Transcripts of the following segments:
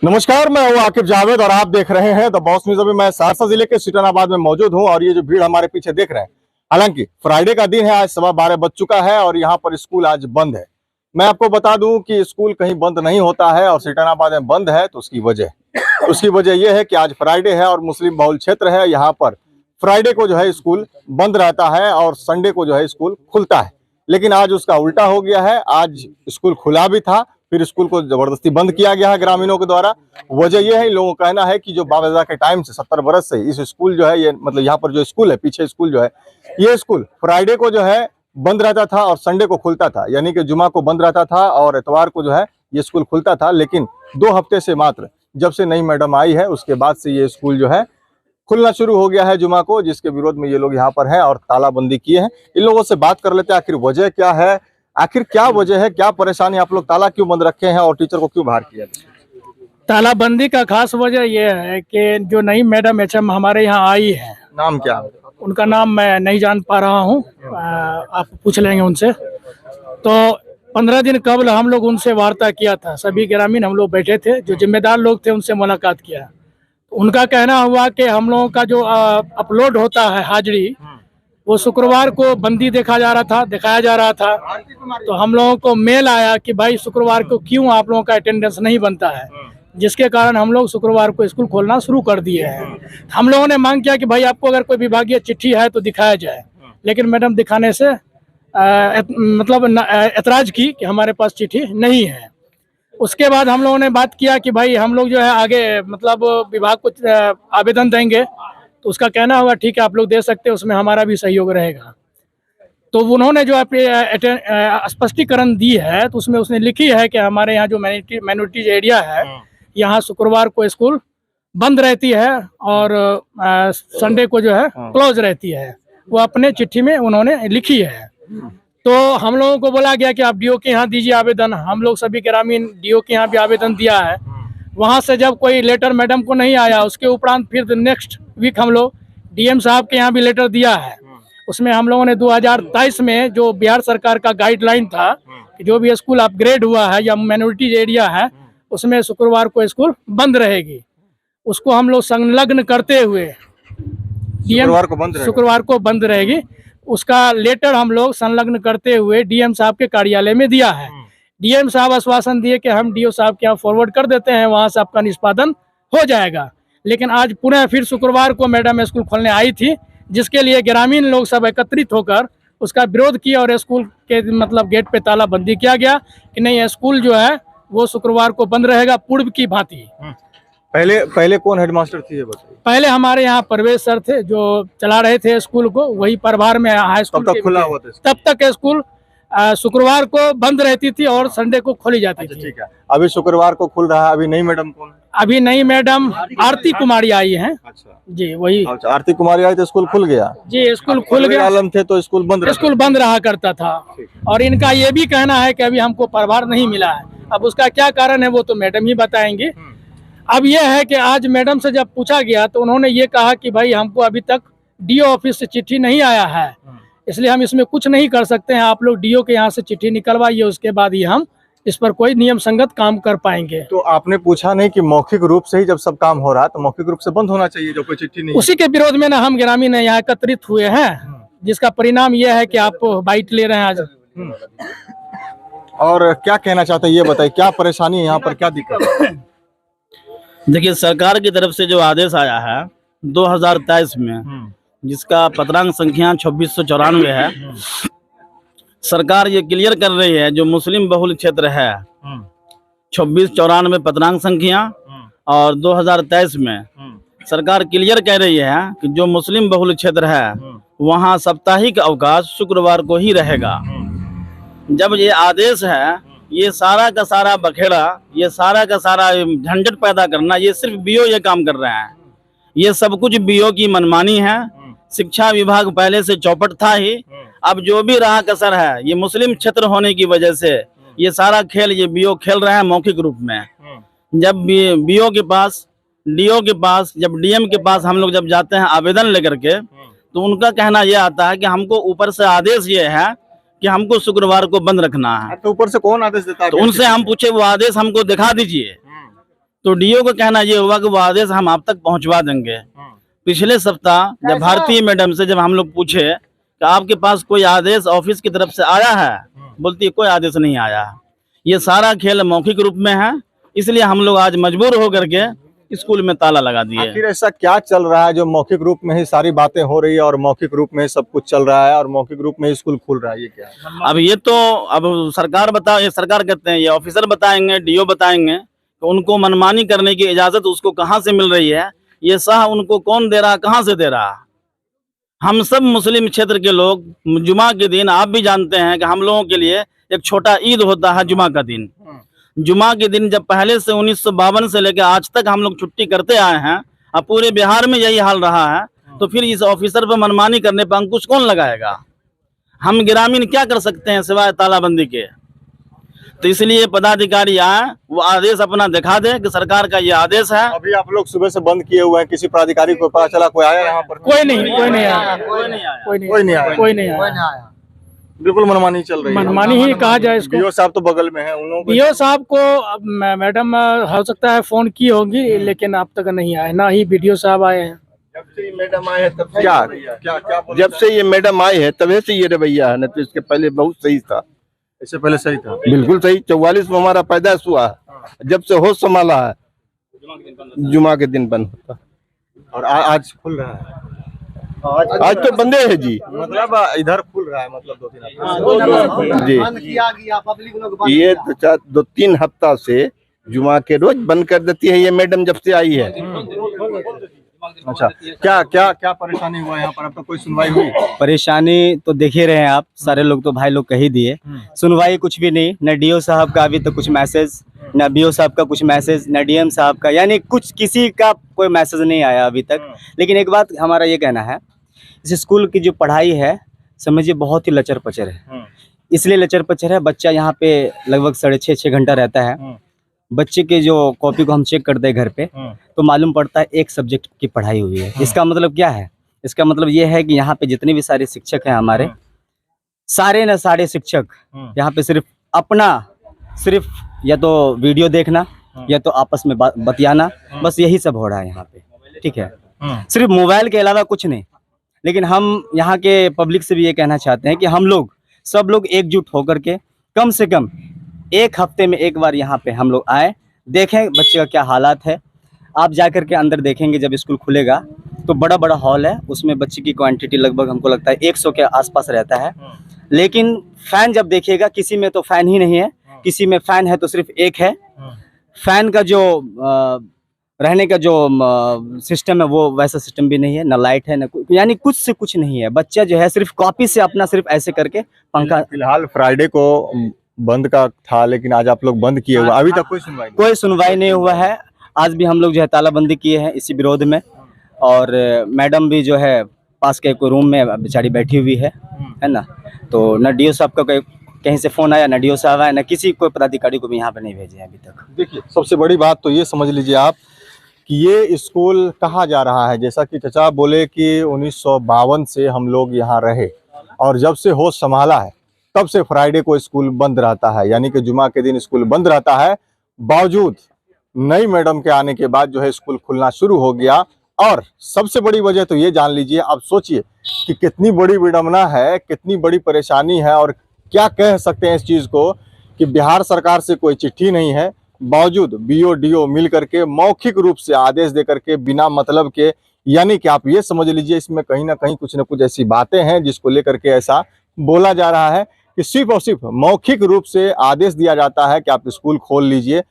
नमस्कार, मैं हूं आकिब जावेद और आप देख रहे हैं द बॉस न्यूज। अभी मैं सहरसा जिले के सिटनाबाद में मौजूद हूं और ये जो भीड़ हमारे पीछे देख रहे हैं, हालांकि फ्राइडे का दिन है, आज 12:15 बज चुका है और यहाँ पर स्कूल आज बंद है। मैं आपको बता दूं कि स्कूल कहीं बंद नहीं होता है और सिटनाबाद में बंद है तो उसकी वजह यह है कि आज फ्राइडे है और मुस्लिम बहुल क्षेत्र है। यहाँ पर फ्राइडे को जो है स्कूल बंद रहता है और संडे को जो है स्कूल खुलता है, लेकिन आज उसका उल्टा हो गया है। आज स्कूल खुला भी था, फिर स्कूल को जबरदस्ती बंद किया गया है ग्रामीणों के द्वारा। वजह यह है, इन लोगों का कहना है कि जो बाबा के टाइम से 70 बरस से इस स्कूल जो है, ये मतलब यहाँ पर जो स्कूल है, पीछे स्कूल जो है, ये स्कूल फ्राइडे को जो है बंद रहता था और संडे को खुलता था, यानी कि जुमा को बंद रहता था और इतवार को जो है ये स्कूल खुलता था। लेकिन 2 हफ्ते से मात्र जब से नई मैडम आई है उसके बाद से ये स्कूल जो है खुलना शुरू हो गया है जुमा को, जिसके विरोध में ये लोग यहाँ पर हैं और तालाबंदी किए हैं। इन लोगों से बात कर लेते हैं, आखिर वजह क्या है, आखिर क्या वजह है, क्या परेशानी, आप लोग ताला क्यों बंद रखे हैं और टीचर को क्यों बाहर किया? तालाबंदी का खास वजह यह है कि जो नई मैडम एचएम हमारे यहाँ आई है, नाम क्या है? उनका नाम मैं नहीं जान पा रहा हूँ, आप पूछ लेंगे उनसे। तो 15 दिन कबल हम लोग उनसे वार्ता किया था, सभी ग्रामीण हम लोग बैठे थे, जो जिम्मेदार लोग थे उनसे मुलाकात किया। उनका कहना हुआ कि हम लोगों का जो अपलोड होता है हाजिरी, वो शुक्रवार को बंदी दिखाया जा रहा था। तो हम लोगों को मेल आया कि भाई शुक्रवार को क्यों आप लोगों का अटेंडेंस नहीं बनता है, जिसके कारण हम लोग शुक्रवार को स्कूल खोलना शुरू कर दिए हैं। हम लोगों ने मांग किया कि भाई आपको अगर कोई विभागीय चिट्ठी है तो दिखाया जाए, लेकिन मैडम दिखाने से ऐतराज की कि हमारे पास चिट्ठी नहीं है। उसके बाद हम लोगों ने बात किया कि भाई हम लोग जो है आगे विभाग को आवेदन देंगे, तो उसका कहना हुआ ठीक है आप लोग दे सकते हैं, उसमें हमारा भी सहयोग रहेगा। तो उन्होंने जो स्पष्टीकरण दी है तो उसमें उसने लिखी है कि हमारे यहाँ जो माइनॉरिटीज एरिया है, यहाँ शुक्रवार को स्कूल बंद रहती है और संडे को जो है क्लोज रहती है। वो अपने चिट्ठी में उन्होंने लिखी है। तो हम लोगों को बोला गया कि आप डीओ के यहाँ दीजिए आवेदन। हम लोग सभी ग्रामीण डीओ के यहाँ भी आवेदन दिया है। वहाँ से जब कोई लेटर मैडम को नहीं आया, उसके उपरांत फिर नेक्स्ट वीक हम लोग डीएम साहब के यहाँ भी लेटर दिया है। उसमें हम लोगों ने 2023 में जो बिहार सरकार का गाइडलाइन था कि जो भी स्कूल अपग्रेड हुआ है या माइनॉरिटीज एरिया है, उसमें शुक्रवार को स्कूल बंद रहेगी, उसको हम लोग संलग्न करते हुए शुक्रवार को बंद रहेगी, उसका लेटर हम लोग संलग्न करते हुए डीएम साहब के कार्यालय में दिया है। डीएम साहब आश्वासन दिए कि हम डीओ साहब के यहाँ फॉरवर्ड कर देते हैं, वहाँ से आपका निष्पादन हो जाएगा। लेकिन आज पुनः फिर शुक्रवार को मैडम स्कूल खोलने आई थी, जिसके लिए ग्रामीण लोग सब एकत्रित होकर उसका विरोध किया और स्कूल के गेट पे तालाबंदी किया गया कि नहीं, स्कूल जो है वो शुक्रवार को बंद रहेगा पूर्व की भांति। पहले कौन हेडमास्टर थी ये बताइए? पहले हमारे यहाँ परवेश सर थे जो चला रहे थे स्कूल को, वही प्रभार में हाई स्कूल तब तक खुला हुआ था। तब तक स्कूल शुक्रवार को बंद रहती थी और संडे को खोली जाती थी। ठीक है, अभी शुक्रवार को खुल रहा है। अभी नई मैडम कौन? अभी नई मैडम आरती कुमारी आई हैं। अच्छा जी, वही। अच्छा, आरती कुमारी आई तो स्कूल खुल गया? जी, स्कूल खुल गया। आलम थे तो स्कूल बंद रहा करता था। और इनका ये भी कहना है कि अभी हमको प्रभार नहीं मिला है। अब उसका क्या कारण है वो तो मैडम ही बताएंगे। अब यह है कि आज मैडम से जब पूछा गया तो उन्होंने ये कहा कि भाई हमको अभी तक डीओ ऑफिस से चिट्ठी नहीं आया है, इसलिए हम इसमें कुछ नहीं कर सकते हैं। आप लोग डीओ के यहाँ से चिट्ठी निकलवाइए, उसके बाद ही हम इस पर कोई नियम संगत काम कर पाएंगे। तो आपने पूछा नहीं कि मौखिक रूप से ही जब सब काम हो रहा है तो मौखिक रूप से बंद होना चाहिए, जो कोई चिट्ठी नहीं? उसी के विरोध में ना हम ग्रामीण यहाँ एकत्रित हुए हैं, जिसका परिणाम यह है कि आप बाइट ले रहे हैं आज। और क्या कहना चाहते हैं ये बताइए, क्या परेशानी है यहाँ पर, क्या दिक्कत है? देखिए, सरकार की तरफ से जो आदेश आया है 2023 में, जिसका पत्रांक संख्या 2694 है, सरकार ये क्लियर कर रही है जो मुस्लिम बहुल क्षेत्र है 2694 पत्रांक संख्या और 2023 में सरकार क्लियर कह रही है कि जो मुस्लिम बहुल क्षेत्र है वहाँ साप्ताहिक अवकाश शुक्रवार को ही रहेगा। जब ये आदेश है, ये सारा का सारा बखेड़ा, ये सारा का सारा झंझट पैदा करना, ये सिर्फ बीओ ये काम कर रहे हैं। ये सब कुछ बीओ की मनमानी है। शिक्षा विभाग पहले से चौपट था ही, अब जो भी रहा कसर है ये मुस्लिम क्षेत्र होने की वजह से ये सारा खेल ये बीओ खेल रहे हैं मौखिक रूप में। जब बीओ के पास, डीओ के पास, जब डीएम के पास हम लोग जब जाते हैं आवेदन लेकर के, तो उनका कहना यह आता है कि हमको ऊपर से आदेश ये है कि हमको शुक्रवार को बंद रखना है। तो ऊपर से कौन आदेश देता है? तो उनसे हम पूछे वो आदेश हमको दिखा दीजिए। तो डीओ का कहना ये हुआ कि वो आदेश हम आप तक पहुंचवा देंगे। पिछले सप्ताह जब भारतीय मैडम से जब हम लोग पूछे कि आपके पास कोई आदेश ऑफिस की तरफ से आया है, बोलती है कोई आदेश नहीं आया है, ये सारा खेल मौखिक रूप में है, इसलिए हम लोग आज मजबूर होकर के स्कूल में ताला लगा दिए। आखिर ऐसा क्या चल रहा है जो मौखिक रूप में ही सारी बातें हो रही है और मौखिक रूप में ही सब कुछ चल रहा है और मौखिक रूप में ही स्कूल खुल रहा है, ये क्या है? अब ये तो अब सरकार कहते हैं, ये ऑफिसर बताएंगे, डीओ बताएंगे तो उनको मनमानी करने की इजाजत उसको कहाँ से मिल रही है, ये सह उनको कौन दे रहा, कहाँ से दे रहा। हम सब मुस्लिम क्षेत्र के लोग जुमा के दिन, आप भी जानते हैं कि हम लोगों के लिए एक छोटा ईद होता है जुमा का दिन। जुमा के दिन जब पहले से 1952 से लेकर आज तक हम लोग छुट्टी करते आए हैं, अब पूरे बिहार में यही हाल रहा है, तो फिर इस ऑफिसर पर मनमानी करने पर अंकुश कौन लगाएगा? हम ग्रामीण क्या कर सकते हैं सिवाय तालाबंदी के? तो इसलिए पदाधिकारी आए, वो आदेश अपना दिखा दे कि सरकार का ये आदेश है। अभी आप लोग सुबह से बंद किए हुए हैं, किसी पदाधिकारी को पता चला, कोई आया यहाँ पर? कोई नहीं आया, कोई नहीं आया। कोई नहीं आया। बिल्कुल मनमानी चल रही है। मनमानी ही कहा जाए इसको। डीओ साहब तो बगल में है, उन लोगों को डीओ साहब को अब मैडम हो सकता है फोन की होगी, लेकिन अब तक नहीं आए, ना ही बीडीओ साहब आए हैं। जब से ये मैडम आए हैं तब से क्या जब से ये मैडम आए हैं तब से ये रवैया है, नहीं तो इसके पहले बहुत सही था। इससे पहले सही था? बिल्कुल सही। 44 में हमारा पैदाइश हुआ है, जब से होश संभाला है जुमा के दिन बंद होता और आज खुल रहा है। आज तो बंदे है जी, मतलब इधर खुल रहा है, मतलब 2-3 हफ्ते जी। ये 2-3 हफ्ता से जुमा के रोज बंद कर देती है ये मैडम जब से आई है। अच्छा, क्या क्या क्या परेशानी हुआ यहाँ पर? अब तक कोई सुनवाई हुई? परेशानी तो देख ही रहे हैं आप, सारे लोग तो भाई लोग कह ही दिए, सुनवाई कुछ भी नहीं। न डीओ साहब का अभी तक कुछ मैसेज, न बीओ साहब का कुछ मैसेज, न डीएम साहब का, यानी कुछ किसी का कोई मैसेज नहीं आया अभी तक। लेकिन एक बात हमारा ये कहना है, इस स्कूल की जो पढ़ाई है समझिए बहुत ही लचर पचर है। इसलिए लचर पचर है, बच्चा यहाँ पे लगभग 6.5 घंटा रहता है। बच्चे के जो कॉपी को हम चेक करते हैं घर पे, तो मालूम पड़ता है एक सब्जेक्ट की पढ़ाई हुई है। इसका मतलब क्या है? इसका मतलब ये है कि यहाँ पे जितने भी सारे शिक्षक हैं हमारे, सारे शिक्षक यहाँ पे सिर्फ या तो वीडियो देखना या तो आपस में बतियाना, बस यही सब हो रहा है यहाँ पे। ठीक है, सिर्फ मोबाइल के अलावा कुछ नहीं। लेकिन हम यहाँ के पब्लिक से भी ये कहना चाहते हैं कि हम लोग सब लोग एकजुट होकर के कम से कम 1 हफ्ते में एक बार यहाँ पे हम लोग आए, देखें बच्चे का क्या हालात है। आप जाकर के अंदर देखेंगे जब स्कूल खुलेगा तो बड़ा हॉल है, उसमें बच्चे की क्वांटिटी लगभग हमको लगता है 100 के आसपास रहता है। लेकिन फैन जब देखिएगा, किसी में तो फैन ही नहीं है, किसी में फैन है तो सिर्फ एक है। फैन का जो रहने का जो सिस्टम है वो वैसा सिस्टम भी नहीं है, ना लाइट है, ना यानी कुछ से कुछ नहीं है। बच्चा जो है सिर्फ कॉपी से अपना सिर्फ ऐसे करके पंखा। फिलहाल फ्राइडे को बंद का था, लेकिन आज आप लोग बंद किए हुए, अभी तक कोई सुनवाई नहीं हुआ है। आज भी हम लोग जो है तालाबंदी किए हैं इसी विरोध में, और मैडम भी जो है पास के कोई रूम में बेचारी बैठी हुई है ना। तो न डीओ साहब का कहीं से फोन आया, न डीओ साहब आया, न किसी कोई पदाधिकारी को भी यहाँ पे नहीं भेजे अभी तक। देखिए, सबसे बड़ी बात तो ये समझ लीजिए आप कि ये स्कूल कहा जा रहा है, जैसा कि चचा बोले कि 1952 से हम लोग यहाँ रहे और जब से होश संभाला है तब से फ्राइडे को स्कूल बंद रहता है, यानी कि जुमा के दिन स्कूल बंद रहता है। बावजूद नई मैडम के आने के बाद जो है स्कूल खुलना शुरू हो गया। और सबसे बड़ी वजह तो ये जान लीजिए, आप सोचिए कि कितनी बड़ी विडंबना है, कितनी बड़ी परेशानी है, और क्या कह सकते हैं इस चीज़ को कि बिहार सरकार से कोई चिट्ठी नहीं है, बावजूद बीओ डीओ मिल करके मौखिक रूप से आदेश दे करके बिना मतलब के, यानी कि आप ये समझ लीजिए इसमें कहीं ना कहीं कुछ न कुछ ऐसी बातें हैं जिसको लेकर के ऐसा बोला जा रहा है कि सिर्फ और सिर्फ मौखिक रूप से आदेश दिया जाता है कि आप स्कूल खोल लीजिए।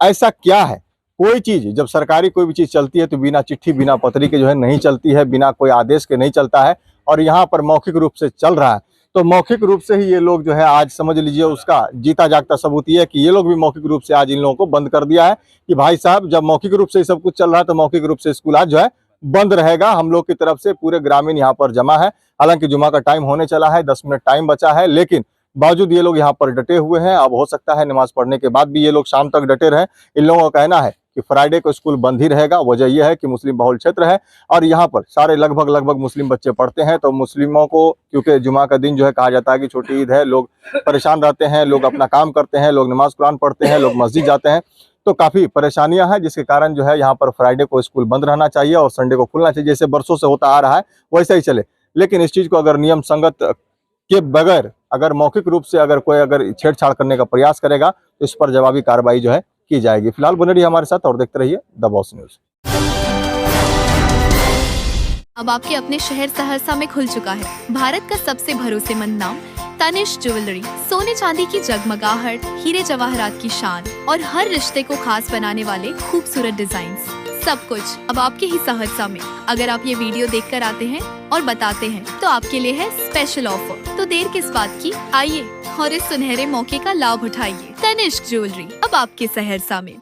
ऐसा क्या है? कोई चीज़ जब सरकारी कोई भी चीज़ चलती है तो बिना चिट्ठी बिना पत्री के जो है नहीं चलती है, बिना कोई आदेश के नहीं चलता है, और यहाँ पर मौखिक रूप से चल रहा है। तो मौखिक रूप से ही ये लोग जो है आज समझ लीजिए उसका जीता जागता सबूत ये है कि ये लोग भी मौखिक रूप से आज इन लोगों को बंद कर दिया है कि भाई साहब जब मौखिक रूप से सब कुछ चल रहा है तो मौखिक रूप से स्कूल आज जो है बंद रहेगा। हम लोग की तरफ से पूरे ग्रामीण यहाँ पर जमा है। हालांकि जुमा का टाइम होने चला है, 10 मिनट टाइम बचा है, लेकिन बावजूद ये लोग यहाँ पर डटे हुए हैं। अब हो सकता है नमाज पढ़ने के बाद भी ये लोग शाम तक डटे रहें। इन लोगों का कहना है कि फ्राइडे को स्कूल बंद ही रहेगा। वजह यह है कि मुस्लिम बहुल क्षेत्र है और यहाँ पर सारे लगभग मुस्लिम बच्चे पढ़ते हैं। तो मुस्लिमों को क्योंकि जुमा का दिन जो है कहा जाता है कि छोटी ईद है, लोग परेशान रहते हैं, लोग अपना काम करते हैं, लोग नमाज कुरान पढ़ते हैं, लोग मस्जिद जाते हैं। तो काफी परेशानियां हैं, जिसके कारण जो है यहाँ पर फ्राइडे को स्कूल बंद रहना चाहिए और संडे को खुलना चाहिए। जैसे बरसों से होता आ रहा है वैसा ही चले, लेकिन इस चीज को अगर नियम संगत के बगैर अगर मौखिक रूप से अगर कोई अगर छेड़छाड़ करने का प्रयास करेगा तो इस पर जवाबी कार्रवाई जो है की जाएगी। फिलहाल बने रहिए हमारे साथ और देखते रहिए द बॉस न्यूज। अब आपके अपने शहर सहरसा में खुल चुका है भारत का सबसे भरोसेमंद नाम तनिष्क ज्वेलरी। सोने चांदी की जगमगाहट, हीरे जवाहरात की शान और हर रिश्ते को खास बनाने वाले खूबसूरत डिजाइन्स, सब कुछ अब आपके ही सहरसा में। अगर आप ये वीडियो देखकर आते हैं और बताते हैं तो आपके लिए है स्पेशल ऑफर। तो देर किस बात की, आइए और इस सुनहरे मौके का लाभ उठाइए। तनिष्क ज्वेलरी अब आपके सहरसा में।